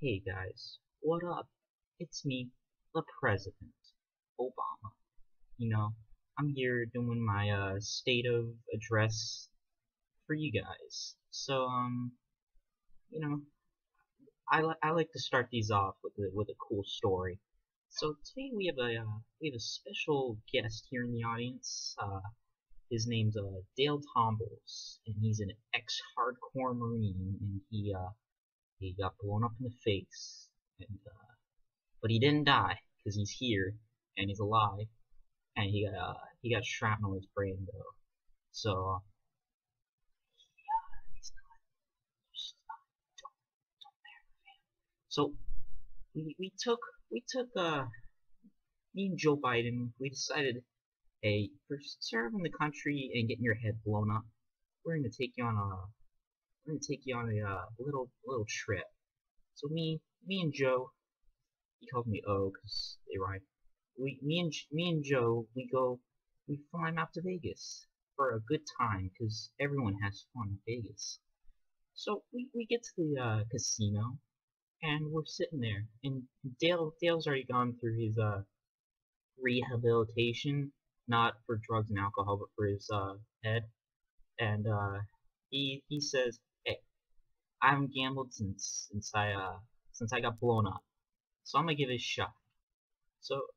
Hey guys, what up? It's me, the President, Obama. I'm here doing my state of address for you guys. You know, I like to start these off with a cool story. So today we have a special guest here in the audience. His name's Dale Tombles, and he's an ex-hardcore Marine, and he got blown up in the face, and but he didn't die because he's here and he's alive, and he got shrapnel in his brain though. So he's not just don't So we took me and Joe Biden. We decided, hey, for serving the country and getting your head blown up, we're gonna take you on a little trip. So me and Joe, he called me O because they rhyme. Me and Joe, we fly him out to Vegas for a good time because everyone has fun in Vegas. So we get to the casino and we're sitting there, and Dale's already gone through his rehabilitation, not for drugs and alcohol, but for his head. And he says, "Hey, I haven't gambled since I got blown up, so I'm gonna give it a shot." So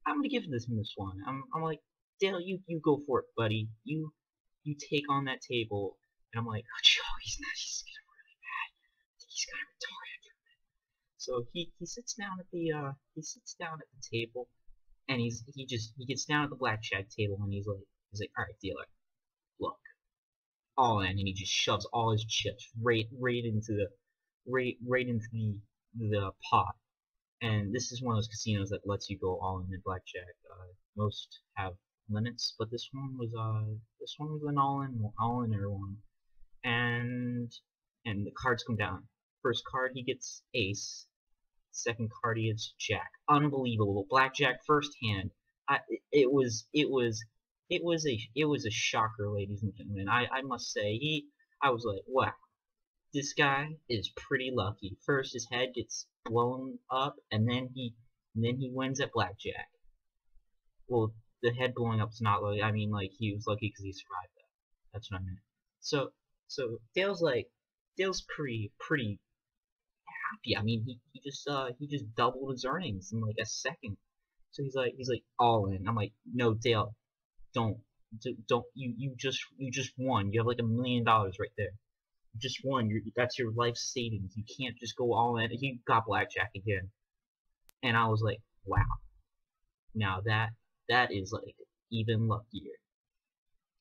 I'm gonna give this one. I'm like, Dale, you go for it, buddy. You take on that table. And I'm like, oh, Joe, he's gonna really bad. I think he's gonna retire. So he sits down at the table, and he gets down at the blackjack table, and he's like, all right, dealer, look, all in, and he just shoves all his chips right into the pot. And this is one of those casinos that lets you go all in blackjack. Most have limits, but this one was an all in one. And the cards come down. First card he gets ace. Second card he gets jack. Unbelievable blackjack first hand. I, it was it was it was a shocker, ladies and gentlemen. I must say I was like, wow, this guy is pretty lucky. First his head gets blown up, and then he wins at blackjack. Well, the head blowing up is not lucky. I mean, like, he was lucky because he survived that. That's what I meant. So Dale's pretty happy. I mean, he just doubled his earnings in like a second. So he's like all in. I'm like, no, Dale, don't don't you just won. You have like $1 million right there. You just won. That's your life savings. You can't just go all in. He got blackjack again, and I was like, wow. Now that is like even luckier.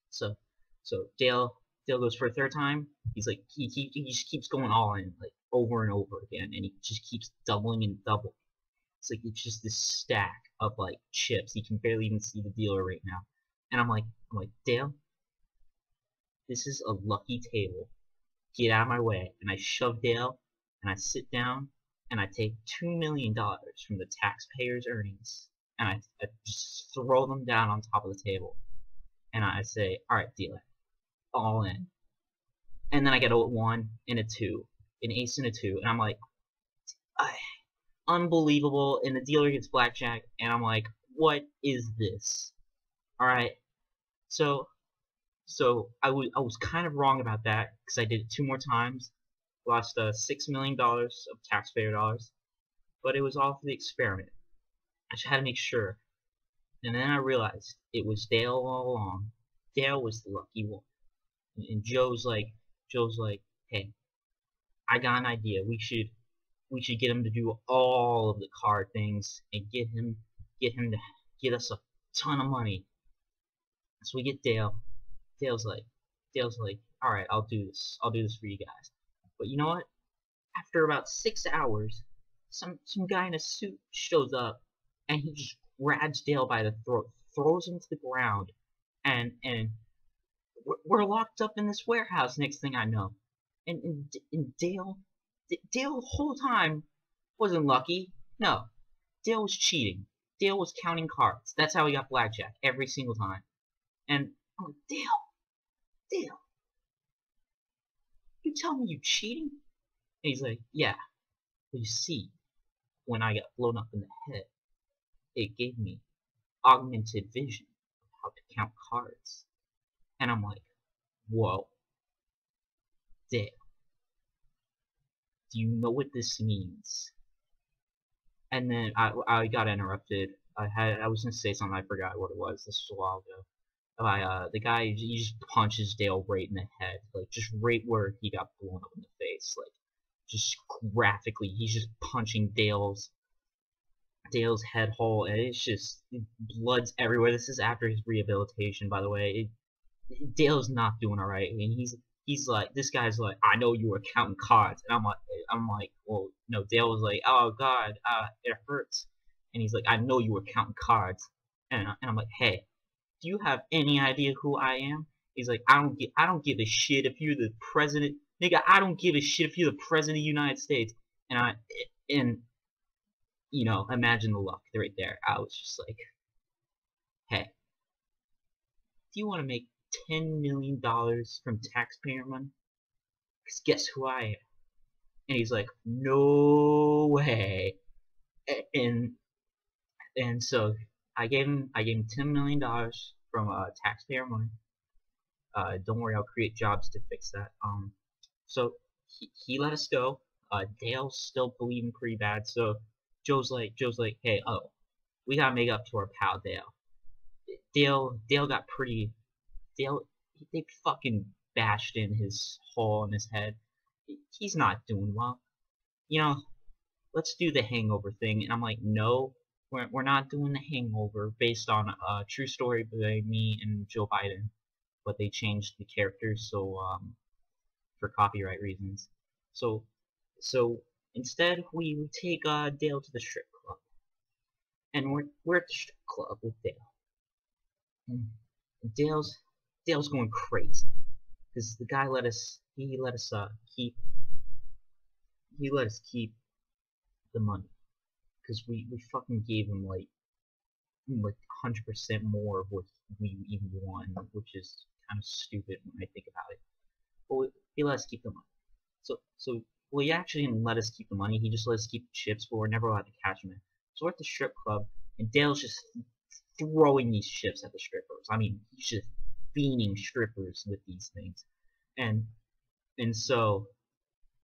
So Dale goes for a third time. He's like he just keeps going all in, like, over and over again, and he just keeps doubling and doubling. It's like it's just this stack of like chips. He can barely even see the dealer right now. And I'm like, Dale, this is a lucky table. Get out of my way. And I shove Dale, and I sit down, and I take $2 million from the taxpayers' earnings, and I just throw them down on top of the table. And I say, all right, dealer, all in. And then I get a 1 and a 2, an ace and a 2, and I'm like, unbelievable. And the dealer gets blackjack, and I'm like, what is this? All right. So I was kind of wrong about that because I did it 2 more times, lost $6 million of taxpayer dollars, but it was all for the experiment. I just had to make sure. And then I realized it was Dale all along. Dale was the lucky one. And Joe's like, hey, I got an idea. We should get him to do all of the card things and get him to get us a ton of money. So we get Dale. Dale's like, all right, I'll do this. I'll do this for you guys. But you know what? After about 6 hours, some guy in a suit shows up, and he just grabs Dale by the throat, throws him to the ground, and we're locked up in this warehouse. Next thing I know, and Dale the whole time wasn't lucky. No, Dale was cheating. Dale was counting cards. That's how he got blackjack every single time. And I'm like, Dale, you tell me you cheating? And he's like, yeah, but you see, when I got blown up in the head, it gave me augmented vision of how to count cards. And I'm like, whoa, Dale, do you know what this means? And then I got interrupted. I was gonna say something, I forgot what it was. This was a while ago. The guy, he just punches Dale right in the head, like just right where he got blown up in the face, like just graphically. He's just punching Dale's head hole, and it's just blood's everywhere. This is after his rehabilitation, by the way. Dale's not doing all right, and he's like, this guy's like, I know you were counting cards, and I'm like, well, no. Dale was like, oh God, it hurts, and he's like, I know you were counting cards, and I'm like, hey, do you have any idea who I am? He's like, I don't give a shit if you're the president, nigga. I don't give a shit if you're the president of the United States, and you know, imagine the luck right there. I was just like, hey, do you want to make $10 million from taxpayer money? Because guess who I am? And he's like, no way. And so I gave him $10 million from taxpayer money. Don't worry, I'll create jobs to fix that. So he let us go. Dale's still bleeding pretty bad. So Joe's like, hey, oh, we gotta make up to our pal Dale. Dale got pretty. Dale, they fucking bashed in his hole in his head. He's not doing well. You know, let's do the Hangover thing. And I'm like, no, we're not doing the Hangover based on a true story by me and Joe Biden, but they changed the characters so for copyright reasons. So instead we take Dale to the strip club, and we're at the strip club with Dale. And Dale's going crazy because the guy let us keep the money because we fucking gave him like 100% more of what we even won, which is kind of stupid when I think about it. But he let us keep the money. Well, he actually didn't let us keep the money. He just let us keep the chips, but we're never allowed to cash them in. So we're at the strip club, and Dale's just throwing these chips at the strippers. I mean, he's just fiending strippers with these things, and so